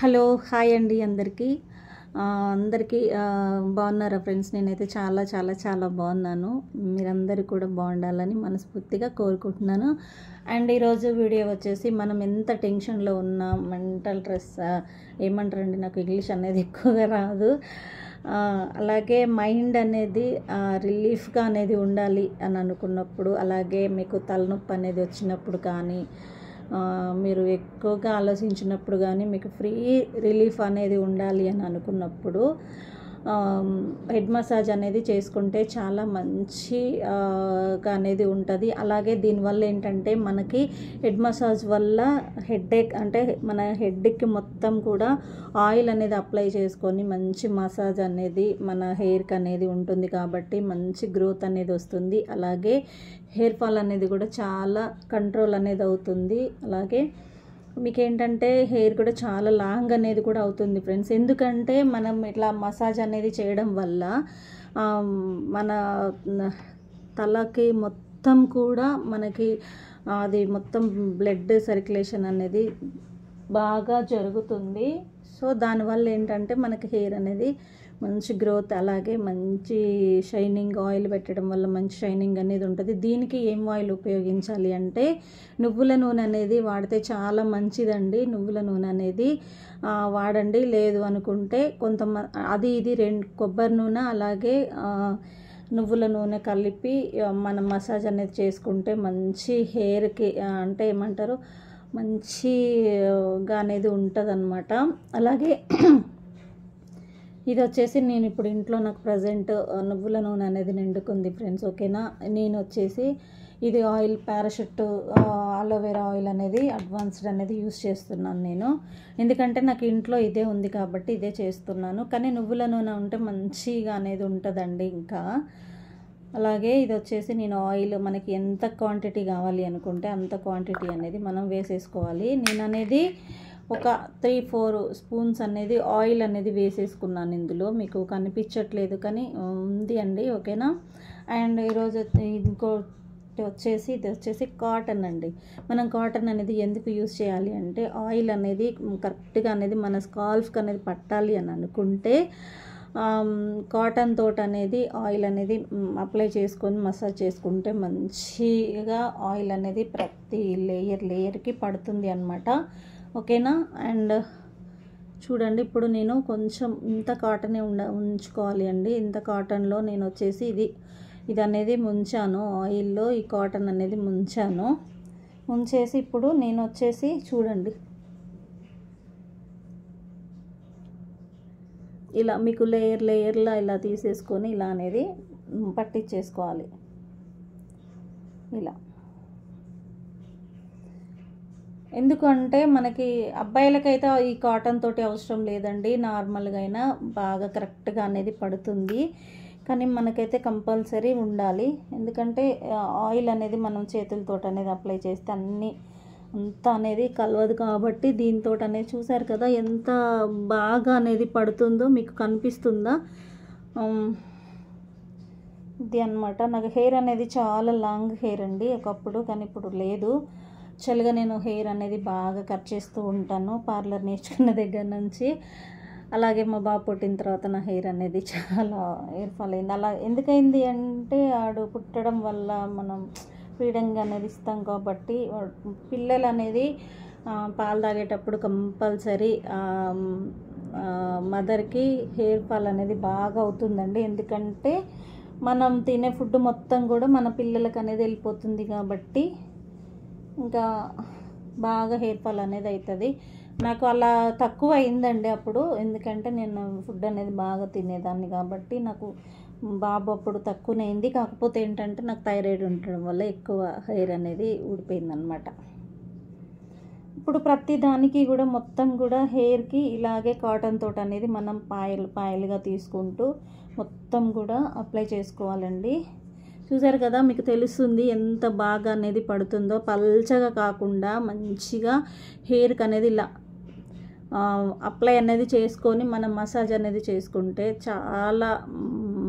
Hello hi అండి అందరికీ అందరికీ బాగున్నారా ఫ్రెండ్స్? నేనైతే చాలా చాలా చాలా బాగున్నాను. మీరందరూ కూడా బాగుండాలని మనస్ఫూర్తిగా కోరుకుంటున్నాను. అండ్ ఈరోజు వీడియో వచ్చేసి మనం ఎంత టెన్షన్లో ఉన్నా మెంటల్ స్ట్రెస్ ఏమంటారండి, నాకు ఇంగ్లీష్ అనేది ఎక్కువగా రాదు. అలాగే మైండ్ అనేది రిలీఫ్గా అనేది ఉండాలి అని అనుకున్నప్పుడు, అలాగే మీకు తలనొప్పి అనేది వచ్చినప్పుడు కానీ, మీరు ఎక్కువగా ఆలోచించినప్పుడు కానీ, మీకు ఫ్రీ రిలీఫ్ అనేది ఉండాలి అని అనుకున్నప్పుడు హెడ్ మసాజ్ అనేది చేసుకుంటే చాలా మంచిగా అనేది ఉంటుంది. అలాగే దీనివల్ల ఏంటంటే మనకి హెడ్ మసాజ్ వల్ల హెడేక్ అంటే మన హెడ్కి మొత్తం కూడా ఆయిల్ అనేది అప్లై చేసుకొని మంచి మసాజ్ అనేది మన హెయిర్కి అనేది ఉంటుంది కాబట్టి మంచి గ్రోత్ అనేది వస్తుంది. అలాగే హెయిర్ ఫాల్ అనేది కూడా చాలా కంట్రోల్ అనేది అవుతుంది. అలాగే మీకు ఏంటంటే హెయిర్ కూడా చాలా లాంగ్ అనేది కూడా అవుతుంది ఫ్రెండ్స్. ఎందుకంటే మనం ఇట్లా మసాజ్ అనేది చేయడం వల్ల మన తలకి మొత్తం కూడా మనకి అది మొత్తం బ్లడ్ సర్క్యులేషన్ అనేది బాగా జరుగుతుంది. సో దానివల్ల ఏంటంటే మనకి హెయిర్ అనేది మంచి గ్రోత్, అలాగే మంచి షైనింగ్, ఆయిల్ పెట్టడం వల్ల మంచి షైనింగ్ అనేది ఉంటుంది. దీనికి ఏం ఆయిల్ ఉపయోగించాలి అంటే నువ్వుల నూనె అనేది వాడితే చాలా మంచిదండి. నువ్వుల నూనె అనేది వాడండి. లేదు అనుకుంటే అది ఇది కొబ్బరి నూనె అలాగే నువ్వుల నూనె కలిపి మనం మసాజ్ అనేది చేసుకుంటే మంచి హెయిర్కి అంటే ఏమంటారు మంచిగా అనేది ఉంటుంది అన్నమాట. అలాగే ఇది వచ్చేసి నేను ఇప్పుడు ఇంట్లో నాకు ప్రజెంట్ నువ్వుల నూనె అనేది నిండుకుంది ఫ్రెండ్స్, ఓకేనా. నేను వచ్చేసి ఇది ఆయిల్ పారాషూట్ అలోవెరా ఆయిల్ అనేది అడ్వాన్స్డ్ అనేది యూస్ చేస్తున్నాను నేను. ఎందుకంటే నాకు ఇంట్లో ఇదే ఉంది కాబట్టి ఇదే చేస్తున్నాను. కానీ నువ్వుల నూనె ఉంటే మంచిగా అనేది ఉంటుందండి. ఇంకా అలాగే ఇది వచ్చేసి నేను ఆయిల్ మనకి ఎంత క్వాంటిటీ కావాలి అనుకుంటే అంత క్వాంటిటీ అనేది మనం వేసేసుకోవాలి. నేను అనేది ఒక 3-4 స్పూన్స్ అనేది ఆయిల్ అనేది వేసేసుకున్నాను. ఇందులో మీకు కనిపించట్లేదు కానీ ఉంది అండి, ఓకేనా. అండ్ ఈరోజు ఇంకోటి వచ్చేసి ఇది వచ్చేసి కాటన్ అండి. మనం కాటన్ అనేది ఎందుకు యూస్ చేయాలి అంటే ఆయిల్ అనేది కరెక్ట్గా అనేది మన స్కాల్ఫ్కి అనేది పట్టాలి అని అనుకుంటే కాటన్ తోట అనేది ఆయిల్ అనేది అప్లై చేసుకొని మసాజ్ చేసుకుంటే మంచిగా ఆయిల్ అనేది ప్రతి లేయర్కి పడుతుంది అన్నమాట, ఓకేనా. అండ్ చూడండి, ఇప్పుడు నేను కొంచెం ఇంత కాటనే ఉంచుకోవాలి అండి. ఇంత కాటన్లో నేను వచ్చేసి ఇది అనేది ముంచాను ఆయిల్లో. ఈ కాటన్ అనేది ముంచేసి ఇప్పుడు నేను వచ్చేసి చూడండి ఇలా మీకు లేయర్లా ఇలా తీసేసుకొని ఇలా అనేది పట్టించేసుకోవాలి ఇలా. ఎందుకంటే మనకి అబ్బాయిలకైతే ఈ కాటన్ తోటి అవసరం లేదండి, నార్మల్గా అయినా బాగా కరెక్ట్గా అనేది పడుతుంది. కానీ మనకైతే కంపల్సరీ ఉండాలి. ఎందుకంటే ఆయిల్ అనేది మనం చేతులతో అనేది అప్లై చేస్తే అంతా అనేది కలవదు కాబట్టి దీంతో అనేది చూసారు కదా ఎంత బాగా అనేది పడుతుందో, మీకు కనిపిస్తుందా? ఇది అన్నమాట. నాకు హెయిర్ అనేది చాలా లాంగ్ హెయిర్ అండి ఒకప్పుడు, కానీ ఇప్పుడు లేదు. యాక్చువల్గా నేను హెయిర్ అనేది బాగా కట్ చేస్తూ ఉంటాను పార్లర్ నేర్చుకున్న దగ్గర నుంచి. అలాగే మా బాబు పుట్టిన తర్వాత నా హెయిర్ అనేది చాలా హెయిర్ ఫాల్ అయింది. అలా ఎందుకైంది అంటే ఆడు పుట్టడం వల్ల మనం ఫ్రీడంగా అనేది ఇస్తాం కాబట్టి పిల్లలు అనేది పాలు తాగేటప్పుడు కంపల్సరీ మదర్కి హెయిర్ ఫాల్ అనేది బాగా అవుతుందండి. ఎందుకంటే మనం తినే ఫుడ్ మొత్తం కూడా మన పిల్లలకి అనేది వెళ్ళిపోతుంది కాబట్టి ఇంకా బాగా హెయిర్ ఫాల్ అనేది అవుతుంది. నాకు అలా తక్కువ అయిందండి అప్పుడు, ఎందుకంటే నేను ఫుడ్ అనేది బాగా తినేదాన్ని కాబట్టి నాకు బాబు అప్పుడు తక్కువనే అయింది. కాకపోతే ఏంటంటే నాకు థైరాయిడ్ ఉండడం వల్ల ఎక్కువ హెయిర్ అనేది ఊడిపోయిందనమాట. ఇప్పుడు ప్రతి దానికి కూడా మొత్తం కూడా హెయిర్కి ఇలాగే కాటన్ తోట అనేది మనం పాయలుగా తీసుకుంటూ మొత్తం కూడా అప్లై చేసుకోవాలండి. చూసారు కదా, మీకు తెలుస్తుంది ఎంత బాగా అనేది పడుతుందో. పల్చగా కాకుండా మంచిగా హెయిర్కి అనేది ఇలా అప్లై అనేది చేసుకొని మనం మసాజ్ అనేది చేసుకుంటే చాలా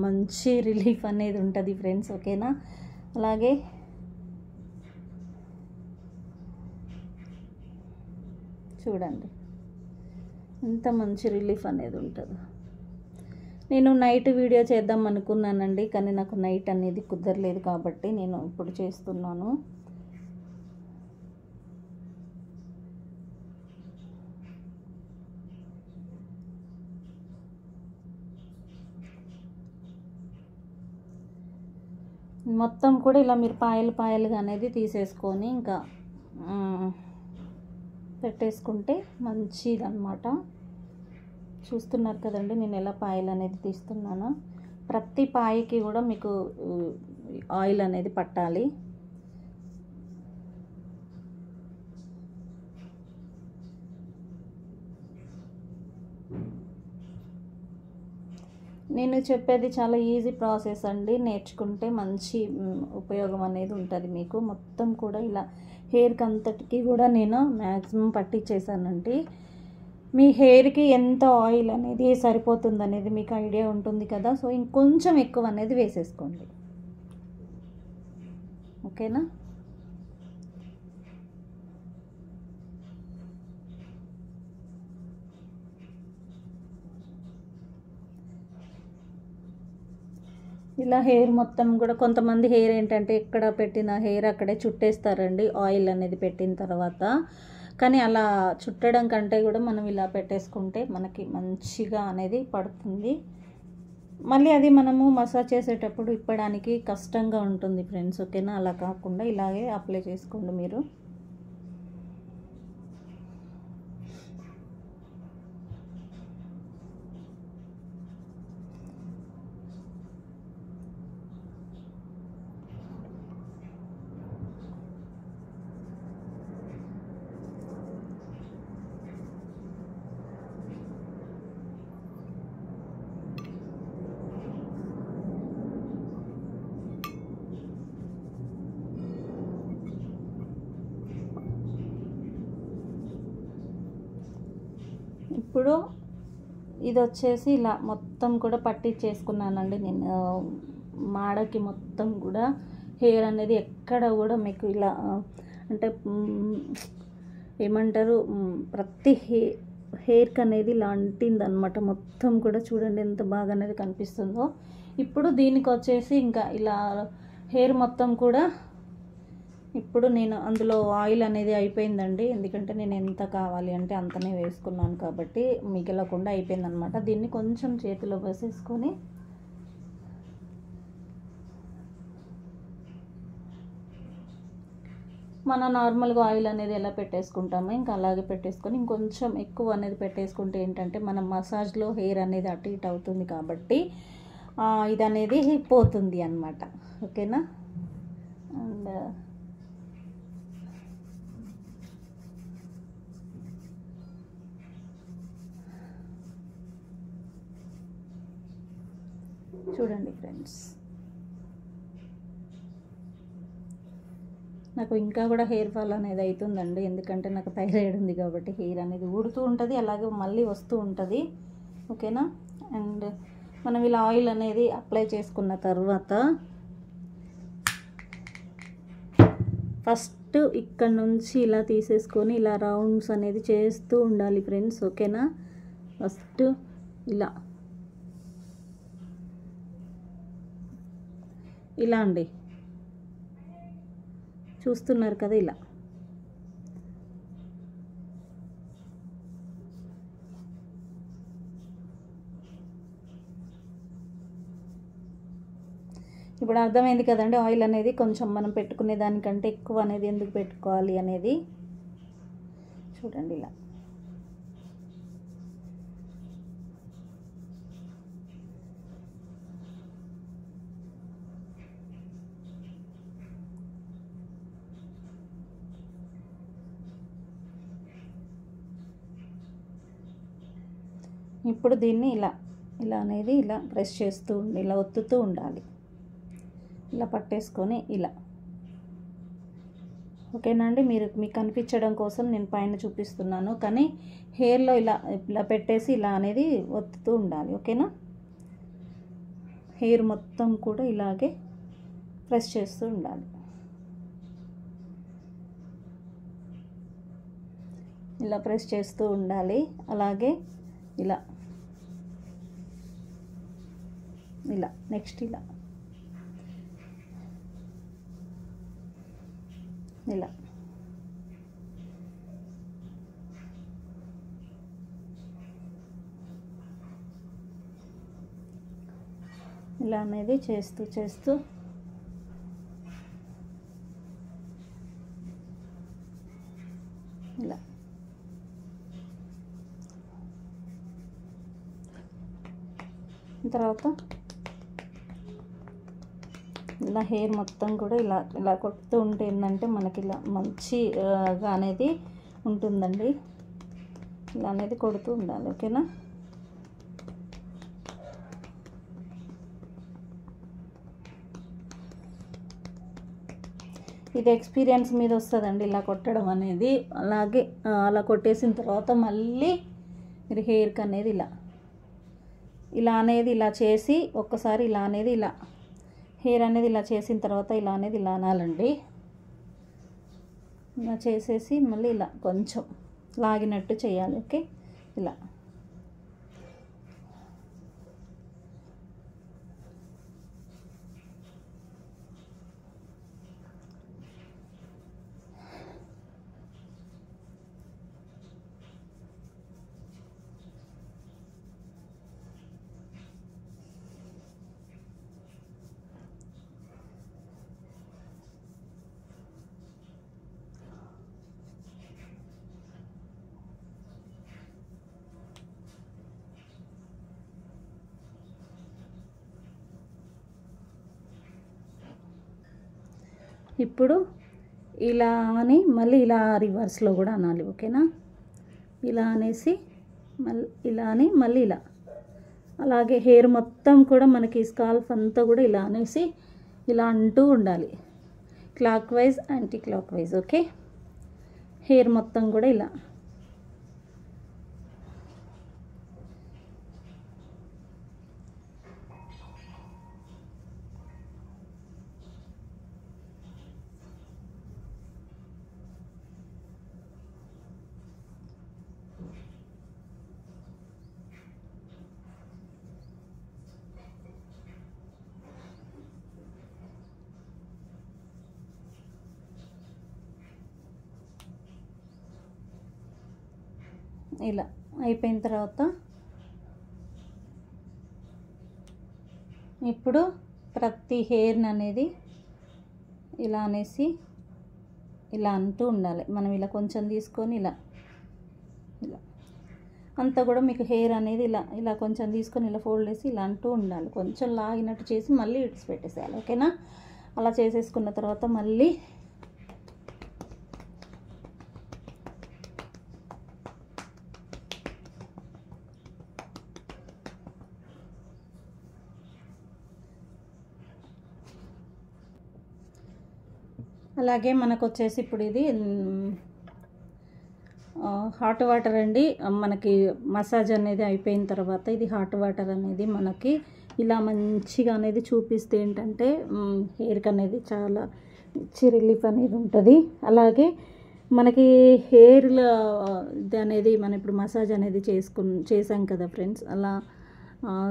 మంచి రిలీఫ్ అనేది ఉంటుంది ఫ్రెండ్స్, ఓకేనా. అలాగే చూడండి ఎంత మంచి రిలీఫ్ అనేది ఉంటుంది. నేను నైట్ వీడియో చేద్దాం అనుకున్నానండి, కానీ నాకు నైట్ అనేది కుదరలేదు కాబట్టి నేను ఇప్పుడు చేస్తున్నాను. మొత్తం కూడా ఇలా మీరు పాయలుగా అనేది తీసేసుకొని ఇంకా పెట్టేసుకుంటే మంచిదన్నమాట. చూస్తున్నారు కదండి నేను ఎలా పాయలు అనేది తీస్తున్నాను. ప్రతి పాయకి కూడా మీకు ఆయిల్ అనేది పట్టాలి. నేను చెప్పేది చాలా ఈజీ ప్రాసెస్ అండి, నేర్చుకుంటే మంచి ఉపయోగం అనేది ఉంటుంది మీకు. మొత్తం కూడా ఇలా హెయిర్కి అంతటికి కూడా నేను మ్యాక్సిమం పట్టించేసానండి. మీ హెయిర్కి ఎంత ఆయిల్ అనేది సరిపోతుంది అనేది మీకు ఐడియా ఉంటుంది కదా. సో ఇంకొంచెం ఎక్కువ అనేది వేసేసుకోండి, ఓకేనా. ఇలా హెయిర్ మొత్తం కూడా, కొంతమంది హెయిర్ ఏంటంటే ఎక్కడ పెట్టిన హెయిర్ అక్కడే చుట్టేస్తారండి ఆయిల్ అనేది పెట్టిన తర్వాత. కానీ అలా చుట్టడం కంటే కూడా మనం ఇలా పెట్టేసుకుంటే మనకి మంచిగా అనేది పడుతుంది. మళ్ళీ అది మనము మసాజ్ చేసేటప్పుడు ఇప్పడానికి కష్టంగా ఉంటుంది ఫ్రెండ్స్, ఓకేనా. అలా కాకుండా ఇలాగే అప్లై చేసుకోండి మీరు. ఇప్పుడు ఇది వచ్చేసి ఇలా మొత్తం కూడా పట్టించేసుకున్నానండి నేను. మాడకి మొత్తం కూడా హెయిర్ అనేది ఎక్కడ కూడా మీకు ఇలా అంటే ఏమంటారు, ప్రతి హెయిర్కి అనేది ఇలా అంటిందనమాట. మొత్తం కూడా చూడండి ఎంత బాగా అనేది కనిపిస్తుందో. ఇప్పుడు దీనికి వచ్చేసి ఇంకా ఇలా హెయిర్ మొత్తం కూడా, ఇప్పుడు నేను అందులో ఆయిల్ అనేది అయిపోయిందండి, ఎందుకంటే నేను ఎంత కావాలి అంటే అంతనే వేసుకున్నాను కాబట్టి మిగలకుండా అయిపోయిందనమాట. దీన్ని కొంచెం చేతిలో వేసేసుకొని మన నార్మల్గా ఆయిల్ అనేది ఎలా పెట్టేసుకుంటామో ఇంకా అలాగే పెట్టేసుకొని ఇంకొంచెం ఎక్కువ అనేది పెట్టేసుకుంటే ఏంటంటే మనం మసాజ్లో హెయిర్ అనేది అటు ఇటు అవుతుంది కాబట్టి ఇది అనేది పోతుంది అన్నమాట, ఓకేనా. అండ్ చూడండి ఫ్రెండ్స్, నాకు ఇంకా కూడా హెయిర్ ఫాల్ అనేది అవుతుందండి, ఎందుకంటే నాకు థైరాయిడ్ ఉంది కాబట్టి హెయిర్ అనేది ఊడుతూ ఉంటుంది, అలాగే మళ్ళీ వస్తూ ఉంటుంది, ఓకేనా. అండ్ మనం ఇలా ఆయిల్ అనేది అప్లై చేసుకున్న తర్వాత ఫస్ట్ ఇక్కడ నుంచి ఇలా తీసేసుకొని ఇలా రౌండ్స్ అనేది చేస్తూ ఉండాలి ఫ్రెండ్స్, ఓకేనా. ఫస్ట్ ఇలా అండి, చూస్తున్నారు కదా ఇలా. ఇప్పుడు అర్థమైంది కదండి, ఆయిల్ అనేది కొంచెం మనం పెట్టుకునే దానికంటే ఎక్కువ అనేది ఎందుకు పెట్టుకోవాలి అనేది. చూడండి ఇలా. ఇప్పుడు దీన్ని ఇలా అనేది ఇలా ప్రెస్ చేస్తూ ఇలా ఒత్తుతూ ఉండాలి, ఇలా పట్టేసుకొని ఇలా, ఓకేనా అండి. మీకు కనిపించడం కోసం నేను పైన చూపిస్తున్నాను, కానీ హెయిర్లో ఇలా పెట్టేసి ఇలా అనేది ఒత్తుతూ ఉండాలి, ఓకేనా. హెయిర్ మొత్తం కూడా ఇలాగే ప్రెస్ చేస్తూ ఉండాలి. ఇలా ప్రెస్ చేస్తూ ఉండాలి. అలాగే ఇలా ఇలా నెక్స్ట్ ఇలా ఇలా ఇలా అనేది చేస్తూ చేస్తూ ఇలా తర్వాత ఇలా హెయిర్ మొత్తం కూడా ఇలా ఇలా కొడుతూ ఉంటే ఏంటంటే మనకి ఇలా మంచిగా అనేది ఉంటుందండి. ఇలా అనేది కొడుతూ ఉండాలి. ఓకేనా? ఇది ఎక్స్పీరియన్స్ మీద వస్తుందండి ఇలా కొట్టడం అనేది. అలాగే అలా కొట్టేసిన తర్వాత మళ్ళీ మీరు హెయిర్కి అనేది ఇలా అనేది ఇలా చేసి ఒక్కసారి ఇలా అనేది ఇలా హెయిర్ అనేది ఇలా చేసిన తర్వాత ఇలా అనేది ఇలా అనాలండి. ఇలా చేసేసి మళ్ళీ ఇలా కొంచెం లాగినట్టు చేయాలి. ఓకే? ఇలా ఇప్పుడు ఇలా అని మళ్ళీ ఇలా రివర్స్లో కూడా అనాలి. ఓకేనా? ఇలా అనేసి మళ్ళీ ఇలా అని మళ్ళీ ఇలా. అలాగే హెయిర్ మొత్తం కూడా మనకి స్కాల్ఫ్ అంతా కూడా ఇలా అనేసి ఇలా అంటూ ఉండాలి. Clock wise anti clock wise. Okay? Hair మొత్తం కూడా ఇలా ఇలా అయిపోయిన తర్వాత ఇప్పుడు ప్రతి హెయిర్ని అనేది ఇలా అనేసి ఇలా అంటూ ఉండాలి. మనం ఇలా కొంచెం తీసుకొని ఇలా ఇలా అంతా కూడా మీకు హెయిర్ అనేది ఇలా ఇలా కొంచెం తీసుకొని ఇలా ఫోల్డ్ చేసి ఇలా అంటూ ఉండాలి. కొంచెం లాగినట్టు చేసి మళ్ళీ ఇడిచి పెట్టేసేయాలి. ఓకేనా? అలా చేసేసుకున్న తర్వాత మళ్ళీ అలాగే మనకు వచ్చేసి ఇప్పుడు ఇది హాట్ వాటర్ అండి. మనకి మసాజ్ అనేది అయిపోయిన తర్వాత ఇది హాట్ వాటర్ అనేది మనకి ఇలా మంచిగా అనేది చూపిస్తే ఏంటంటే హెయిర్కి అనేది చాలా రిలీఫ్ అనేది ఉంటుంది. అలాగే మనకి హెయిర్లో ఇది అనేది మనం ఇప్పుడు మసాజ్ అనేది చేసాం కదా ఫ్రెండ్స్. అలా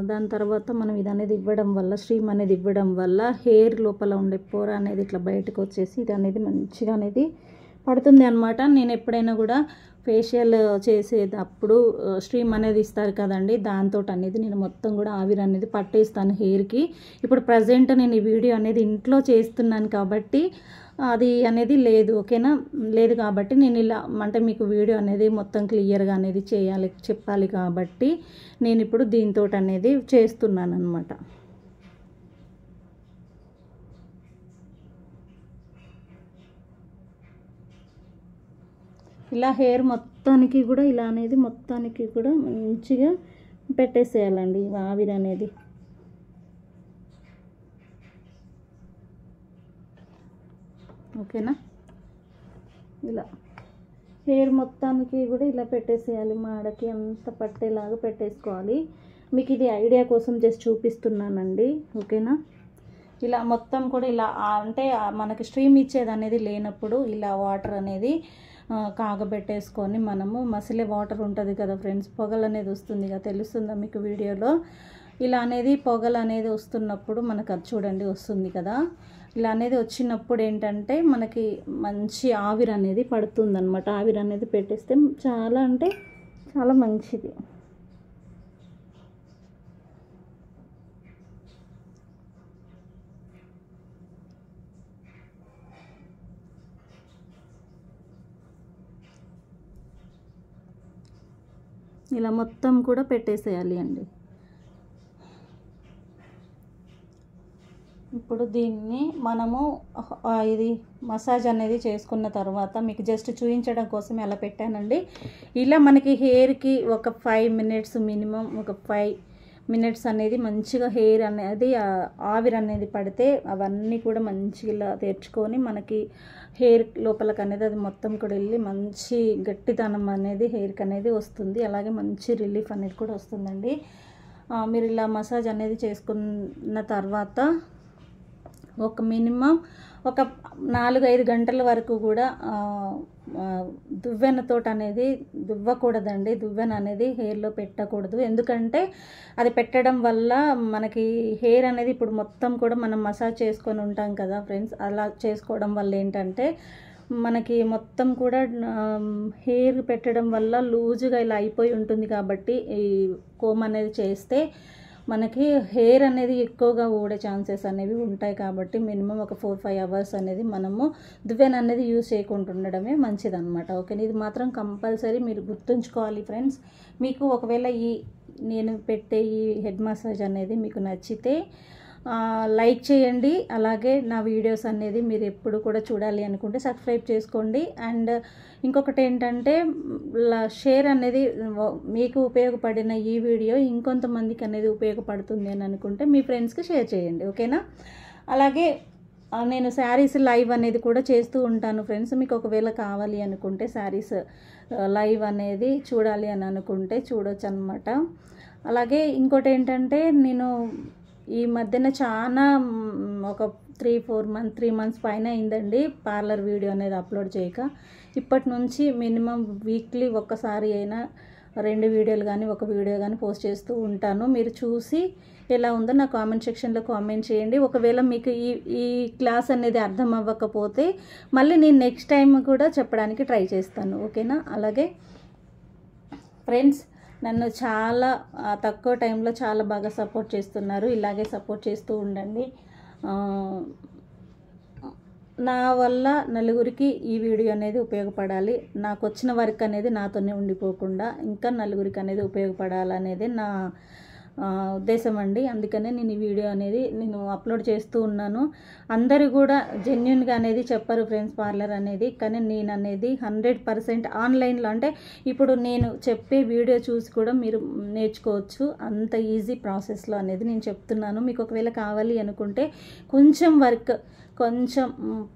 దాని తర్వాత మనం ఇది అనేది ఇవ్వడం వల్ల స్ట్రీమ్ అనేది ఇవ్వడం వల్ల హెయిర్ లోపల ఉండే పొర అనేది ఇట్లా బయటకు వచ్చేసి ఇది అనేది మంచిగా అనేది పడుతుంది అన్నమాట. నేను ఎప్పుడైనా కూడా ఫేషియల్ చేసేటప్పుడు స్ట్రీమ్ అనేది ఇస్తారు కదండి, దాంతో అనేది నేను మొత్తం కూడా ఆవిరి అనేది పట్టేస్తాను హెయిర్కి. ఇప్పుడు ప్రజెంట్ నేను ఈ వీడియో అనేది ఇంట్లో చేస్తున్నాను కాబట్టి అది అనేది లేదు. ఓకేనా? లేదు కాబట్టి నేను ఇలా అంటే మీకు వీడియో అనేది మొత్తం క్లియర్గా అనేది చెప్పాలి కాబట్టి నేను ఇప్పుడు దీంతో అనేది చేస్తున్నాను అన్నమాట. ఇలా హెయిర్ మొత్తానికి కూడా ఇలా అనేది మొత్తానికి కూడా మంచిగా పెట్టేసేయాలండి ఆవిరి అనేది. ఓకేనా? ఇలా హెయిర్ మొత్తానికి కూడా ఇలా పెట్టేసేయాలి. మాడకి అంత పట్టేలాగా పెట్టేసుకోవాలి. మీకు ఇది ఐడియా కోసం జస్ట్ చూపిస్తున్నానండి. ఓకేనా? ఇలా మొత్తం కూడా ఇలా అంటే మనకి స్ట్రీమ్ ఇచ్చేది అనేది లేనప్పుడు ఇలా వాటర్ అనేది కాగబెట్టేసుకొని మనము మసిలే వాటర్ ఉంటుంది కదా ఫ్రెండ్స్, పొగలు అనేది వస్తుంది కదా, తెలుస్తుందా మీకు వీడియోలో? ఇలా అనేది పొగలు అనేది వస్తున్నప్పుడు మనకు అది చూడండి వస్తుంది కదా, ఇలా అనేది వచ్చినప్పుడు ఏంటంటే మనకి మంచి ఆవిరి అనేది పడుతుందన్నమాట. ఆవిరి అనేది పెట్టేస్తే చాలా అంటే చాలా మంచిది. ఇలా మొత్తం కూడా పెట్టేసేయాలి అండి. ఇప్పుడు దీన్ని మనము ఇది మసాజ్ అనేది చేసుకున్న తర్వాత మీకు జస్ట్ చూపించడం కోసం అలా పెట్టానండి. ఇలా మనకి హెయిర్కి ఒక 5 మినిట్స్ మినిమం, ఒక 5 మినిట్స్ అనేది మంచిగా హెయిర్ అనేది ఆవిరి అనేది పడితే అవన్నీ కూడా మంచిగా ఇలా తెచ్చుకొని మనకి హెయిర్ లోపలికి అనేది అది మొత్తం కూడా వెళ్ళి మంచి గట్టితనం అనేది హెయిర్కి అనేది వస్తుంది. అలాగే మంచి రిలీఫ్ అనేది కూడా వస్తుందండి. మీరు ఇలా మసాజ్ అనేది చేసుకున్న తర్వాత ఒక మినిమం ఒక 4-5 గంటల వరకు కూడా దువ్వెనతోటి అనేది దువ్వకూడదండి. దువ్వెన అనేది హెయిర్లో పెట్టకూడదు. ఎందుకంటే అది పెట్టడం వల్ల మనకి హెయిర్ అనేది ఇప్పుడు మొత్తం కూడా మనం మసాజ్ చేసుకొని ఉంటాం కదా ఫ్రెండ్స్, అలా చేసుకోవడం వల్ల ఏంటంటే మనకి మొత్తం కూడా హెయిర్ పెట్టడం వల్ల లూజుగా ఇలా అయిపోయి ఉంటుంది. కాబట్టి ఈ కోమ్ అనేది చేస్తే మనకి హెయిర్ అనేది ఎక్కువగా ఊడే ఛాన్సెస్ అనేవి ఉంటాయి. కాబట్టి మినిమం ఒక 4-5 అవర్స్ అనేది మనము దువ్వెన అనేది యూజ్ చేయకుండా ఉండడమే మంచిదన్నమాట. ఓకే, ఇది మాత్రం కంపల్సరీ మీరు గుర్తుంచుకోవాలి ఫ్రెండ్స్. మీకు ఒకవేళ నేను పెట్టే ఈ హెడ్ మసాజ్ అనేది మీకు నచ్చితే లైక్ చేయండి. అలాగే నా వీడియోస్ అనేది మీరు ఎప్పుడు కూడా చూడాలి అనుకుంటే సబ్స్క్రైబ్ చేసుకోండి. అండ్ ఇంకొకటి ఏంటంటే షేర్ అనేది మీకు ఉపయోగపడిన ఈ వీడియో ఇంకొంతమందికి అనేది ఉపయోగపడుతుంది అని అనుకుంటే మీ ఫ్రెండ్స్కి షేర్ చేయండి. ఓకేనా? అలాగే నేను శారీస్ లైవ్ అనేది కూడా చేస్తూ ఉంటాను ఫ్రెండ్స్. మీకు ఒకవేళ కావాలి అనుకుంటే శారీస్ లైవ్ అనేది చూడాలి అని అనుకుంటే చూడొచ్చు అనమాట. అలాగే ఇంకోటి ఏంటంటే నేను ఈ మధ్యన చాలా ఒక 3 మంత్స్ పైన అయిందండి పార్లర్ వీడియో అనేది అప్లోడ్ చేయక. ఇప్పటి నుంచి మినిమం వీక్లీ ఒక్కసారి అయినా 2 వీడియోలు కానీ 1 వీడియో కానీ పోస్ట్ చేస్తూ ఉంటాను. మీరు చూసి ఎలా ఉందో నా కామెంట్ సెక్షన్లో కామెంట్ చేయండి. ఒకవేళ మీకు ఈ క్లాస్ అనేది అర్థం అవ్వకపోతే మళ్ళీ నేను నెక్స్ట్ టైం కూడా చెప్పడానికి ట్రై చేస్తాను. ఓకేనా? అలాగే ఫ్రెండ్స్, నన్ను చాలా తక్కువ టైంలో చాలా బాగా సపోర్ట్ చేస్తున్నారు. ఇలాగే సపోర్ట్ చేస్తూ ఉండండి. నా వల్ల నలుగురికి ఈ వీడియో అనేది ఉపయోగపడాలి. నాకు వచ్చిన వర్క్ అనేది నాతోనే ఉండిపోకుండా ఇంకా నలుగురికి అనేది ఉపయోగపడాలనేది నా ఉద్దేశం అండి. అందుకనే నేను ఈ వీడియో అనేది నేను అప్లోడ్ చేస్తూ ఉన్నాను. అందరూ కూడా జెన్యున్గా అనేది చెప్పరు ఫ్రెండ్స్ పార్లర్ అనేది, కానీ నేను అనేది 100% ఆన్లైన్లో, అంటే ఇప్పుడు నేను చెప్పే వీడియో చూసి కూడా మీరు నేర్చుకోవచ్చు. అంత ఈజీ ప్రాసెస్లో అనేది నేను చెప్తున్నాను. మీకు ఒకవేళ కావాలి అనుకుంటే కొంచెం వర్క్, కొంచెం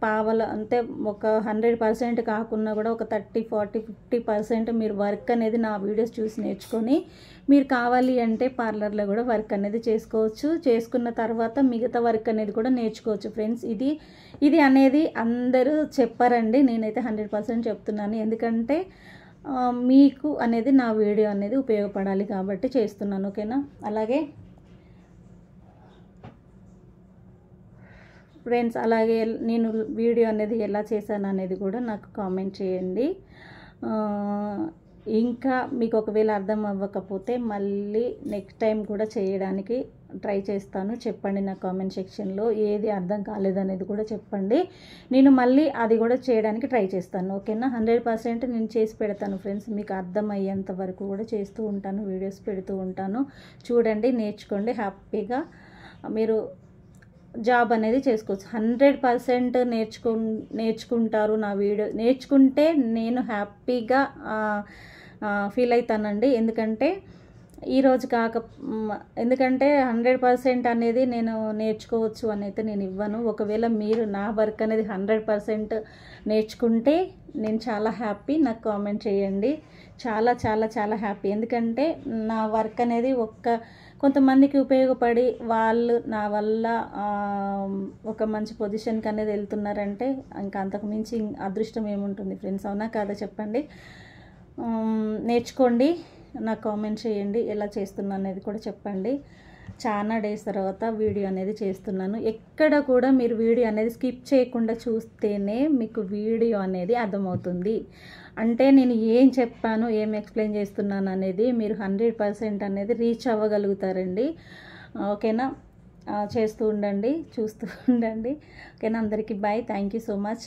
పావల అంటే ఒక 100% కాకున్నా కూడా ఒక 30, 40, 50% మీరు వర్క్ అనేది నా వీడియోస్ చూసి నేర్చుకొని మీరు కావాలి అంటే పార్లర్లో కూడా వర్క్ అనేది చేసుకోవచ్చు. చేసుకున్న తర్వాత మిగతా వర్క్ అనేది కూడా నేర్చుకోవచ్చు ఫ్రెండ్స్. ఇది అనేది అందరూ చెప్పారండి, నేనైతే 100% చెప్తున్నాను. ఎందుకంటే మీకు అనేది నా వీడియో అనేది ఉపయోగపడాలి కాబట్టి చేస్తున్నాను. ఓకేనా? అలాగే ఫ్రెండ్స్, అలాగే నేను వీడియో అనేది ఎలా చేశాను అనేది కూడా నాకు కామెంట్ చేయండి. ఇంకా మీకు ఒకవేళ అర్థం అవ్వకపోతే మళ్ళీ నెక్స్ట్ టైం కూడా చేయడానికి ట్రై చేస్తాను. చెప్పండి నా కామెంట్ సెక్షన్లో ఏది అర్థం కాలేదనేది కూడా చెప్పండి. నేను మళ్ళీ అది కూడా చేయడానికి ట్రై చేస్తాను. ఓకేనా? 100% నేను చేసి పెడతాను ఫ్రెండ్స్. మీకు అర్థమయ్యేంత వరకు కూడా చేస్తూ ఉంటాను, వీడియోస్ పెడుతూ ఉంటాను. చూడండి, నేర్చుకోండి. హ్యాపీగా మీరు జాబ్ అనేది చేసుకోవచ్చు. 100% నేర్చుకుంటారు. నా వీడియో నేర్చుకుంటే నేను హ్యాపీగా ఫీల్ అవుతానండి. ఎందుకంటే ఈరోజు ఎందుకంటే 100% అనేది నేను నేర్చుకోవచ్చు అని అయితే నేను ఇవ్వను. ఒకవేళ మీరు నా వర్క్ అనేది 100% నేర్చుకుంటే నేను చాలా హ్యాపీ. నాకు కామెంట్ చేయండి. చాలా చాలా చాలా హ్యాపీ. ఎందుకంటే నా వర్క్ అనేది కొంతమందికి ఉపయోగపడి వాళ్ళు నా వల్ల ఒక మంచి పొజిషన్కి అనేది వెళ్తున్నారంటే ఇంకా అంతకు మించి అదృష్టం ఏముంటుంది ఫ్రెండ్స్, అవునా కాదా చెప్పండి. నేర్చుకోండి, నాకు కామెంట్ చేయండి, ఎలా చేస్తున్నా అనేది కూడా చెప్పండి. చాలా డేస్ తర్వాత వీడియో అనేది చేస్తున్నాను. ఎక్కడ కూడా మీరు వీడియో అనేది స్కిప్ చేయకుండా చూస్తేనే మీకు వీడియో అనేది అర్థమవుతుంది. అంటే నేను ఏం చెప్పాను, ఏం ఎక్స్ప్లెయిన్ చేస్తున్నాను అనేది మీరు 100% అనేది రీచ్ అవ్వగలుగుతారండి. ఓకేనా, చేస్తూ ఉండండి, చూస్తూ ఉండండి. ఓకేనా, అందరికీ bye. Thank you so much.